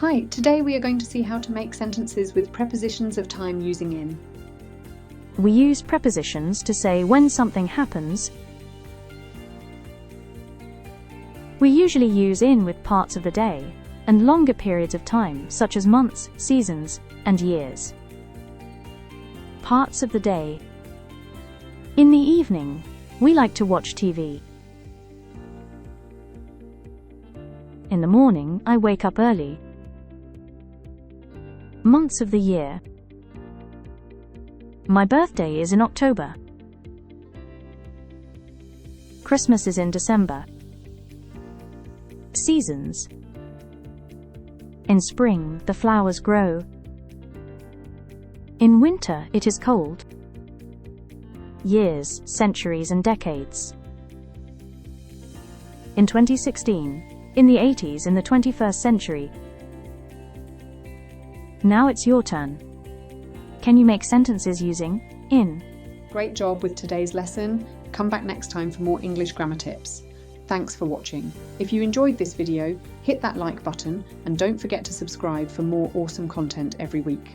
Hi, today we are going to see how to make sentences with prepositions of time using in. We use prepositions to say when something happens. We usually use in with parts of the day and longer periods of time, such as months, seasons, and years. Parts of the day. In the evening, we like to watch TV. In the morning, I wake up early. Months of the year. My birthday is in October. Christmas is in December. Seasons. In spring, the flowers grow. In winter, it is cold. Years, centuries, and decades. In 2016, in the 80s, in the 21st century. Now it's your turn. Can you make sentences using in? Great job with today's lesson. Come back next time for more English grammar tips. Thanks for watching. If you enjoyed this video, hit that like button and don't forget to subscribe for more awesome content every week.